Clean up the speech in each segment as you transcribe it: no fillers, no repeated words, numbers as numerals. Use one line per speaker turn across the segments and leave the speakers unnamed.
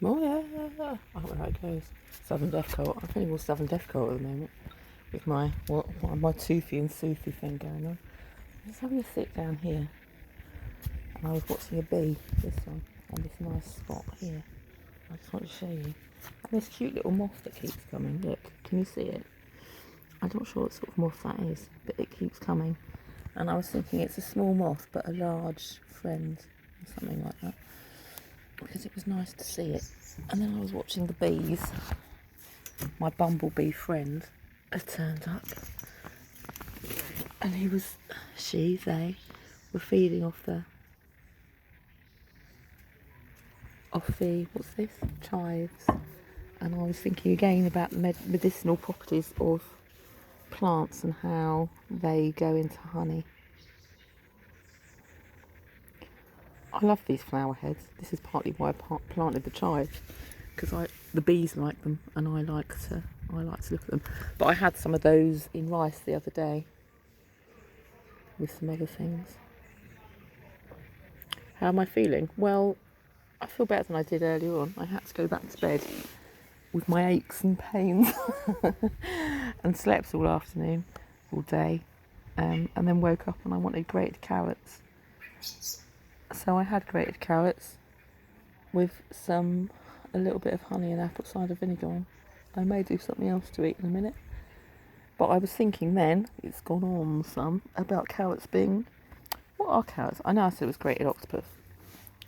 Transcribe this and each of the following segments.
Oh yeah, I don't know how it goes. Southern Deathcore. I'm feeling more Southern Deathcore at the moment with my toothy and soothy thing going on. I'm just having a sit down here, and I was watching a bee, this one, on this nice spot here. I just want to show you. And this cute little moth that keeps coming. Look, can you see it? I'm not sure what sort of moth that is, but it keeps coming. And I was thinking it's a small moth, but a large friend, or something like that, because it was nice to see it. And then I was watching the bees. My bumblebee friend had turned up, and they were feeding off the, what's this? Chives. And I was thinking again about the medicinal properties of plants and how they go into honey. I love these flower heads. This is partly why I planted the chives, because the bees like them, and I like to look at them. But I had some of those in rice the other day with some other things. How am I feeling? Well, I feel better than I did earlier on. I had to go back to bed with my aches and pains and slept all afternoon, all day, and then woke up and I wanted grated carrots. So I had grated carrots with a little bit of honey and apple cider vinegar on. I may do something else to eat in a minute. But I was thinking then, it's gone on some, about carrots being... What are carrots? I know I said it was grated octopus,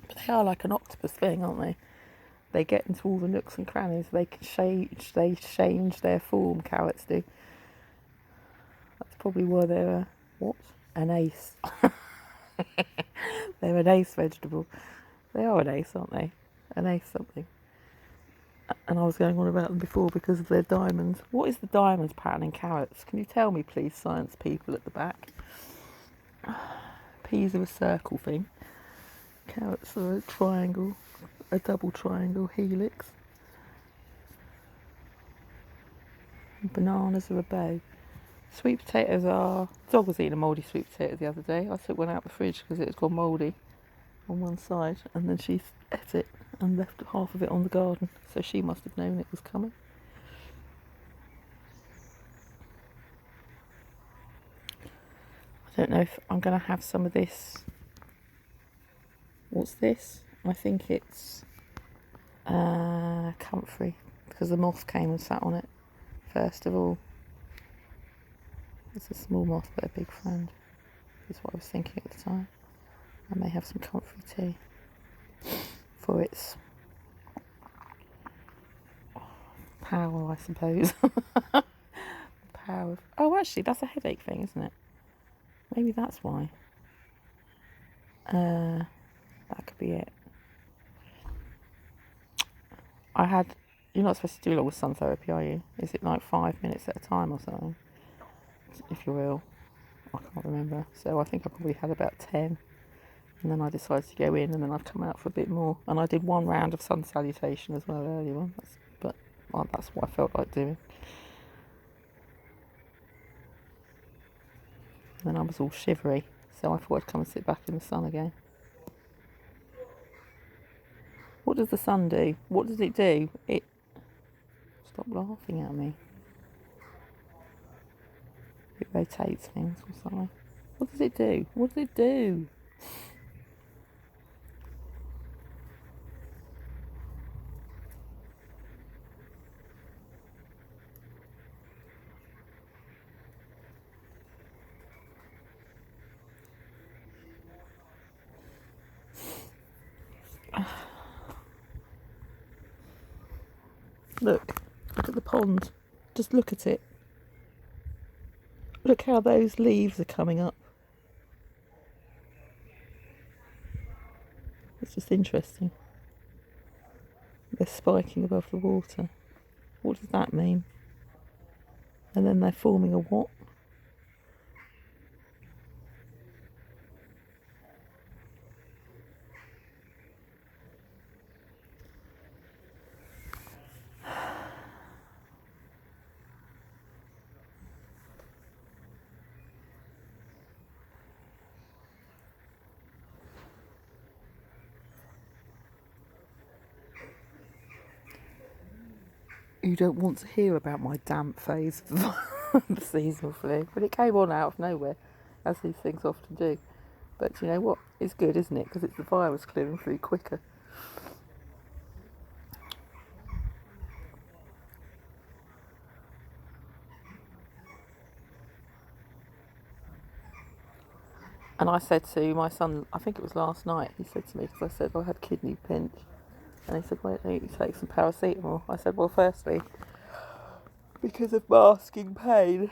but they are like an octopus thing, aren't they? They get into all the nooks and crannies. They change their form, carrots do. That's probably why they're an ace. They're an ace vegetable. They are an ace, aren't they? An ace something. And I was going on about them before because of their diamonds. What is the diamonds pattern in carrots? Can you tell me, please, science people at the back? Peas are a circle thing. Carrots are a triangle, a double triangle helix. And bananas are a bow. Sweet potatoes are... Dog was eating a mouldy sweet potato the other day. I took one out of the fridge because it had gone mouldy on one side, and then she ate it and left half of it on the garden, so she must have known it was coming. I don't know if I'm going to have some of this. What's this? I think it's comfrey, because the moth came and sat on it first of all. It's a small moth but a big friend, is what I was thinking at the time. I may have some comfrey tea for its power, I suppose. Power of... Oh, actually, that's a headache thing, isn't it? Maybe that's why. That could be it. You're not supposed to do long with sun therapy, are you? Is it like 5 minutes at a time or something? If you're ill. I can't remember. So I think I probably had about 10. And then I decided to go in, and then I've come out for a bit more. And I did one round of sun salutation as well earlier on. That's what I felt like doing. And then I was all shivery, so I thought I'd come and sit back in the sun again. What does the sun do? What does it do? Stop laughing at me. It rotates things or something. What does it do? What does it do? Look at the pond. Just look at it. Look how those leaves are coming up. It's just interesting. They're spiking above the water. What does that mean? And then they're forming a what? You don't want to hear about my damp phase of the seasonal flu, but it came on out of nowhere, as these things often do. But you know what? It's good, isn't it? Because it's the virus clearing through quicker. And I said to my son, I think it was last night, he said to me, because I said I had kidney pinch, and he said, why don't you take some paracetamol? I said, well, firstly, because of masking pain,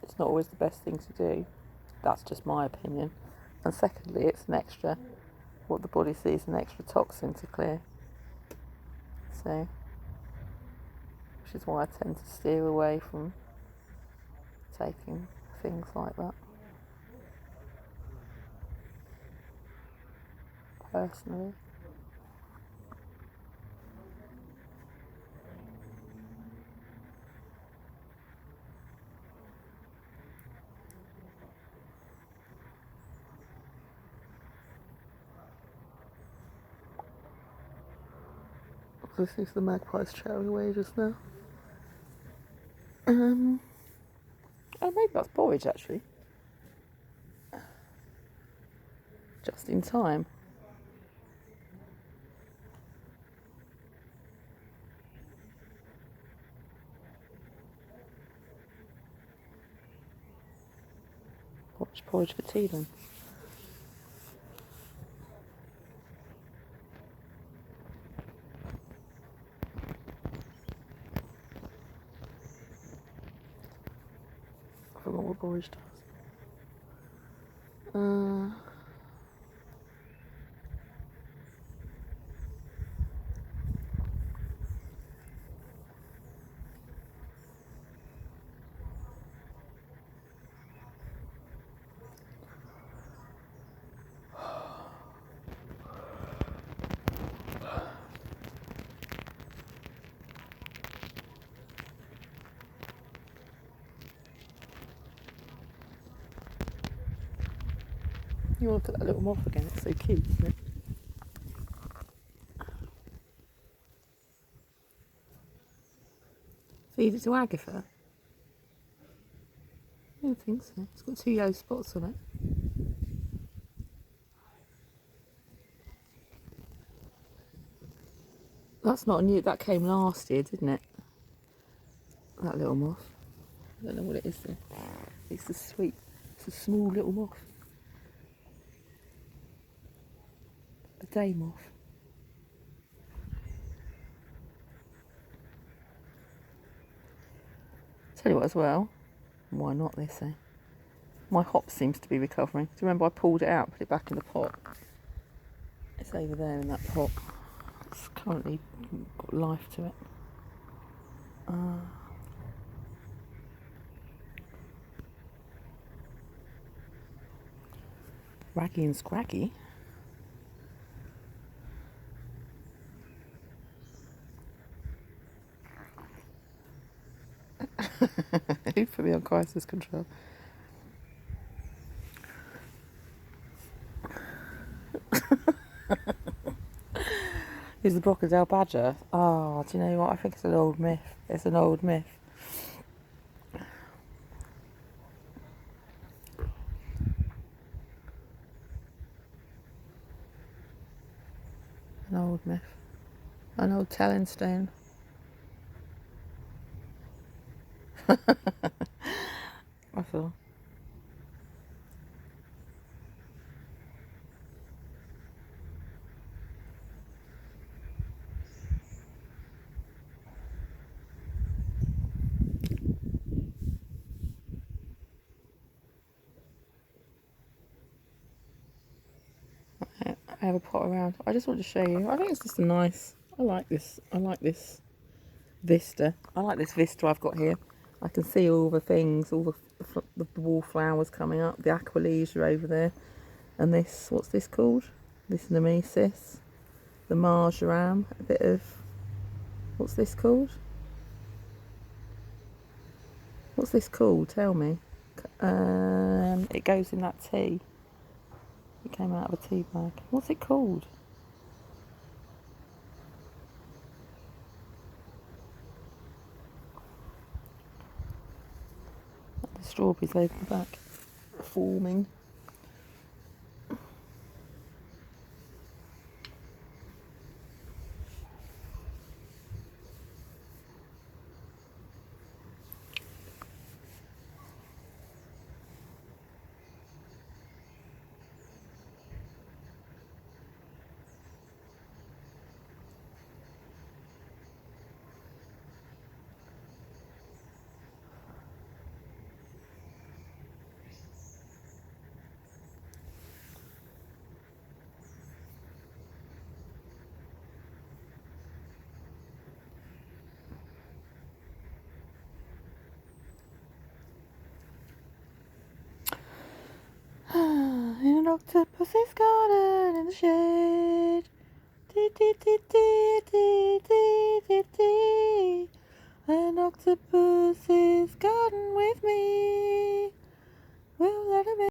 it's not always the best thing to do. That's just my opinion. And secondly, it's an extra, what the body sees, an extra toxin to clear. So, which is why I tend to steer away from taking things like that, personally. This is the magpies chatting away just now. Oh, maybe that's porridge actually. Just in time. Watch porridge for tea then. I forgot what porridge does. You want to put that little moth again, it's so cute, isn't it? Feed it to Agatha? I don't think so. It's got 2 yellow spots on it. That's not new, that came last year, didn't it? That little moth. I don't know what it is though. It's a sweet, it's a small little moth. A day moth. Tell you what as well, why not they say. My hop seems to be recovering. Do you remember I pulled it out, put it back in the pot? It's over there in that pot. It's currently got life to it. Raggy and scraggy. Who put me on crisis control? Is the crocodile badger? Oh, do you know what? I think it's an old myth. It's an old myth. An old myth. An old telling stone. That's all. I have a pot around. I just want to show you. I think it's just a nice. I like this. I like this vista. I like this vista I've got here. I can see all the things, all the wallflowers coming up, the Aquilegia over there, and this. What's this called? This Nemesis, the marjoram. A bit of. What's this called? What's this called? Tell me. It goes in that tea. It came out of a tea bag. What's it called? strawberries over the back forming. In an octopus's garden in the shade. Dee dee dee dee dee dee dee dee. An octopus's garden with me. We'll let him in.